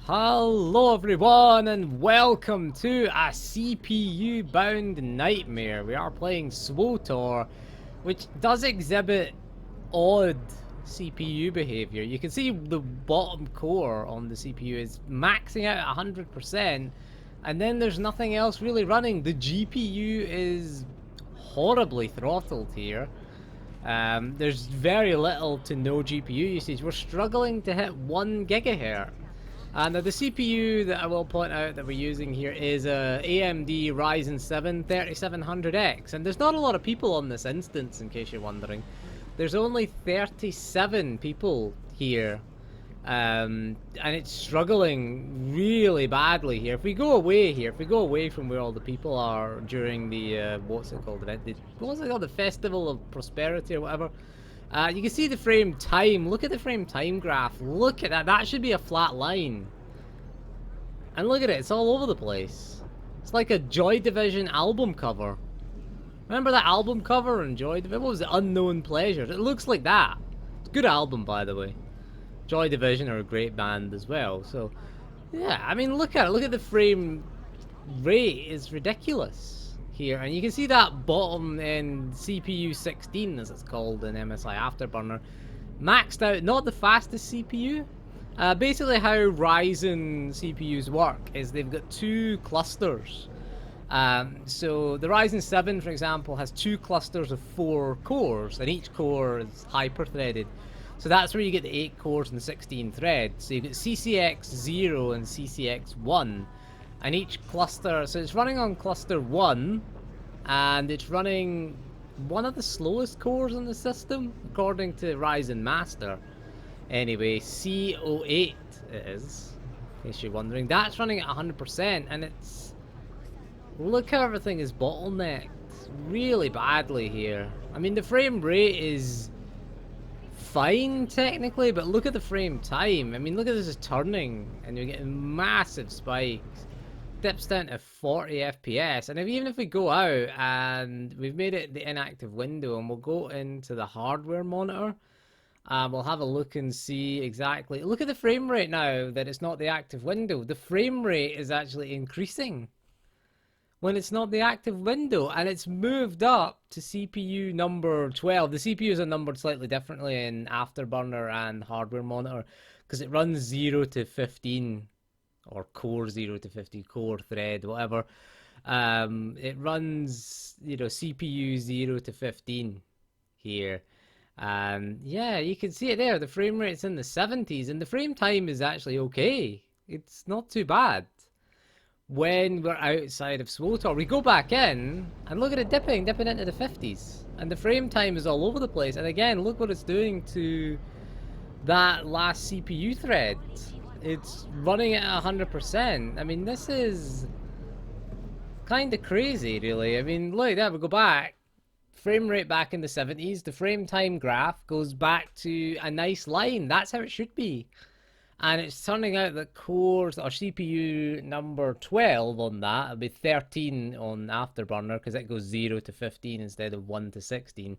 Hello everyone and welcome to a CPU bound nightmare. We are playing SWTOR, which does exhibit odd CPU behavior. You can see the bottom core on the CPU is maxing out at 100%, and then there's nothing else really running. The GPU is horribly throttled here. There's very little to no GPU usage. We're struggling to hit 1 gigahertz. Now the CPU that I will point out that we're using here is a AMD Ryzen 7 3700X, and there's not a lot of people on this instance, in case you're wondering. There's only 37 people here, and it's struggling really badly here. If we go away from where all the people are during the what's it called, the Festival of Prosperity or whatever. You can see the frame time. Look at the frame time graph. Look at that. That should be a flat line. And look at it. It's all over the place. It's like a Joy Division album cover. Remember that album cover in Joy Division? What was it? Unknown Pleasures. It looks like that. It's a good album, by the way. Joy Division are a great band as well. So, yeah. I mean, look at it. Look at the frame rate. It's ridiculous here, and you can see that bottom end CPU 16, as it's called in MSI Afterburner, maxed out. Not the fastest CPU. Basically how Ryzen CPUs work is they've got two clusters. So the Ryzen 7, for example, has two clusters of 4 cores, and each core is hyper-threaded. So that's where you get the 8 cores and 16 threads. So you get CCX 0 and CCX 1. And each cluster, so it's running on cluster 1, and it's running one of the slowest cores in the system, according to Ryzen Master. Anyway, C08 it is, in case you're wondering. That's running at 100%, and it's... Look how everything is bottlenecked really badly here. I mean, the frame rate is fine, technically, but look at the frame time. I mean, look at this is turning, and you're getting massive spikes. Dips down to 40 FPS, and even if we go out and we've made it the inactive window and we'll go into the hardware monitor, we'll have a look and see exactly. Look at the frame rate now that it's not the active window. The frame rate is actually increasing when it's not the active window, and it's moved up to CPU number 12. The CPUs are numbered slightly differently in Afterburner and hardware monitor because it runs 0 to 15. Or core 0 to 50, core thread, whatever. It runs, you know, CPU 0 to 15 here. Yeah, you can see it there. The frame rate's in the 70s, and the frame time is actually okay. It's not too bad. When we're outside of SWTOR, we go back in, and look at it dipping into the 50s. And the frame time is all over the place. And again, look what it's doing to that last CPU thread. It's running at 100%. I mean, this is kind of crazy, really. I mean, look at that. We go back. Frame rate back in the 70s. The frame time graph goes back to a nice line. That's how it should be. And it's turning out that cores, or CPU number 12 on that, it'll be 13 on Afterburner, because it goes 0 to 15 instead of 1 to 16.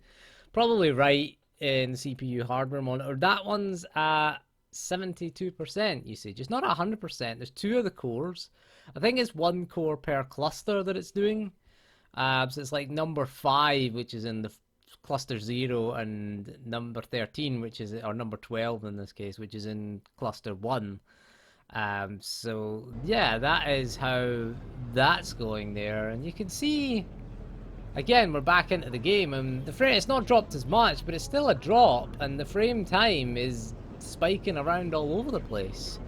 Probably right in the CPU hardware monitor. That one's at 72% usage. It's not 100%. There's 2 of the cores. I think it's 1 core per cluster that it's doing. So it's like number 5, which is in the cluster 0, and number 13, which is, or number 12 in this case, which is in cluster 1. So yeah, that is how that's going there. And you can see, again, we're back into the game, and the frame, it's not dropped as much, but it's still a drop, and the frame time is spiking around all over the place.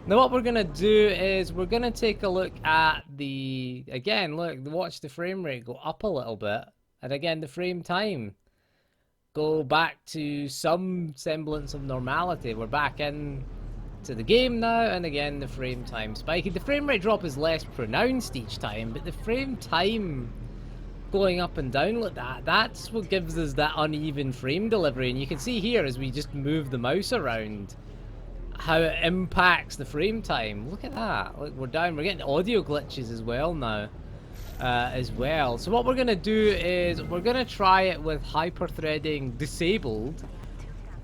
Now what we're gonna do is we're gonna take a look at the, again, look, watch the frame rate go up a little bit, and again the frame time go back to some semblance of normality. We're back in to the game now, and again the frame time spiking. The frame rate drop is less pronounced each time, but the frame time going up and down like that, that's what gives us that uneven frame delivery. And you can see here as we just move the mouse around how it impacts the frame time. Look at that. Look, we're down. We're getting audio glitches as well now. So what we're going to do is we're going to try it with hyper-threading disabled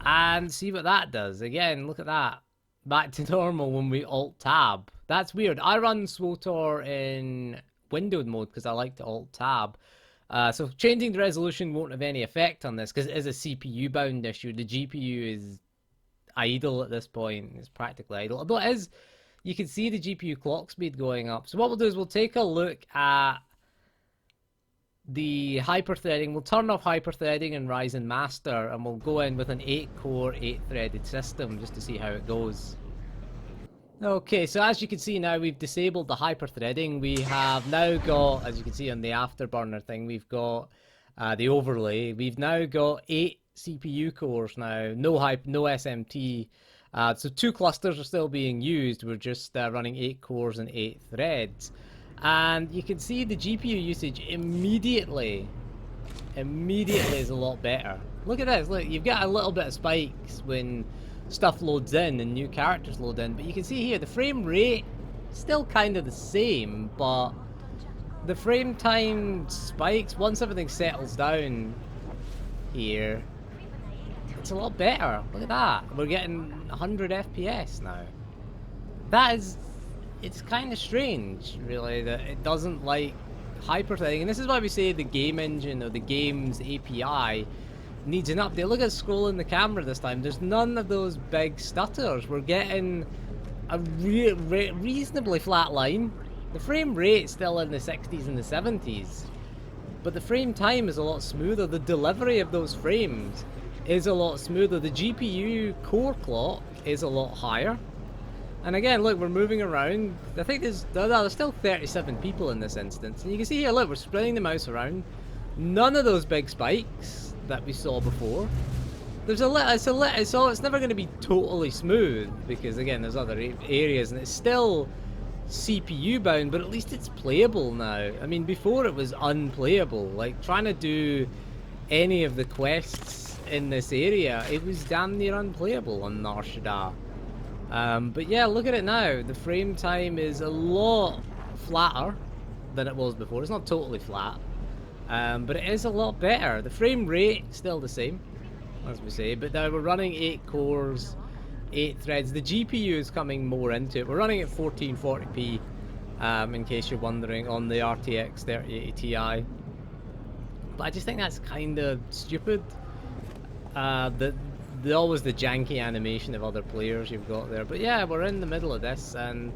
and see what that does. Again, look at that. back to normal when we Alt-Tab. That's weird. I run SWTOR in windowed mode because I like to Alt-Tab. So changing the resolution won't have any effect on this because it is a CPU bound issue. The GPU is idle at this point. It's practically idle. Although it is, you can see the GPU clock speed going up. So what we'll do is we'll take a look at the hyperthreading. We'll turn off hyperthreading in Ryzen Master and we'll go in with an 8-core, 8-threaded system just to see how it goes. Okay, so as you can see now, we've disabled the hyperthreading. We have now got, as you can see on the afterburner thing, we've got the overlay. We've now got 8 CPU cores now, no SMT. So 2 clusters are still being used. We're just running 8 cores and 8 threads. And you can see the GPU usage immediately is a lot better. Look at this, look, you've got a little bit of spikes when stuff loads in and new characters load in, but you can see here the frame rate still kind of the same, but the frame time spikes once everything settles down here. It's a lot better. Look at that. We're getting 100 FPS now. That is, it's kind of strange, really, that it doesn't like hyperthreading. And this is why we say the game engine or the game's API needs an update. Look at scrolling the camera this time. There's none of those big stutters. We're getting a reasonably flat line. The frame rate's still in the 60s and the 70s, but the frame time is a lot smoother. The delivery of those frames is a lot smoother. The GPU core clock is a lot higher. And again, look, we're moving around. I think there's still 37 people in this instance. And you can see here, look, we're spreading the mouse around. None of those big spikes that we saw before. There's it's never going to be totally smooth because again there's other areas and it's still CPU bound, but at least it's playable now. I mean, before it was unplayable. Like trying to do any of the quests in this area, it was damn near unplayable on Nar Shaddaa. But yeah, look at it now. The frame time is a lot flatter than it was before. It's not totally flat. But it is a lot better. The frame rate still the same, as we say, but now we're running 8 cores, 8 threads. The GPU is coming more into it. We're running at 1440p, in case you're wondering, on the RTX 3080 Ti. But I just think that's kind of stupid. Always the janky animation of other players you've got there. But yeah, we're in the middle of this and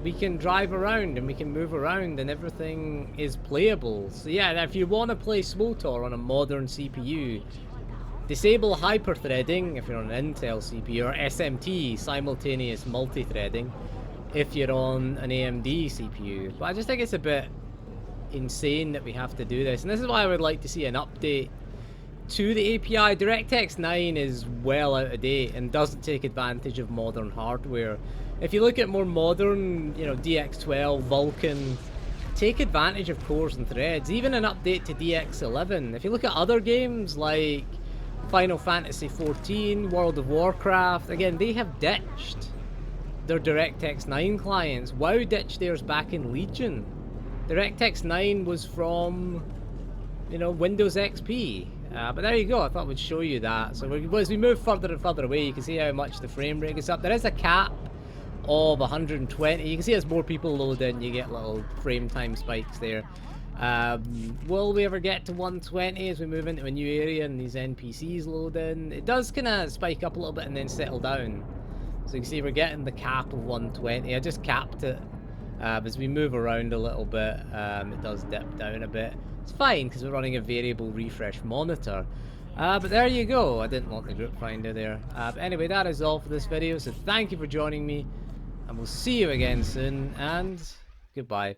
we can drive around and we can move around and everything is playable. So yeah, if you want to play SWTOR on a modern CPU, disable hyperthreading if you're on an Intel CPU, or SMT, simultaneous multi-threading, if you're on an AMD CPU. But I just think it's a bit insane that we have to do this, and this is why I would like to see an update to the API. DirectX 9 is well out of date and doesn't take advantage of modern hardware. If you look at more modern, you know, DX12, Vulkan, take advantage of cores and threads. Even an update to DX11. If you look at other games like Final Fantasy XIV, World of Warcraft, again, they have ditched their DirectX 9 clients. WoW ditched theirs back in Legion. DirectX 9 was from, you know, Windows XP. But there you go, I thought we'd show you that. So as we move further and further away, you can see how much the frame rate is up. There is a cap of 120. You can see as more people load in, you get little frame time spikes there. Will we ever get to 120 as we move into a new area and these NPCs load in? It does kind of spike up a little bit and then settle down. So you can see we're getting the cap of 120. I just capped it. As we move around a little bit, it does dip down a bit. It's fine because we're running a variable refresh monitor. But there you go. I didn't want the group finder there. But anyway, that is all for this video. So thank you for joining me, and we'll see you again soon. And goodbye.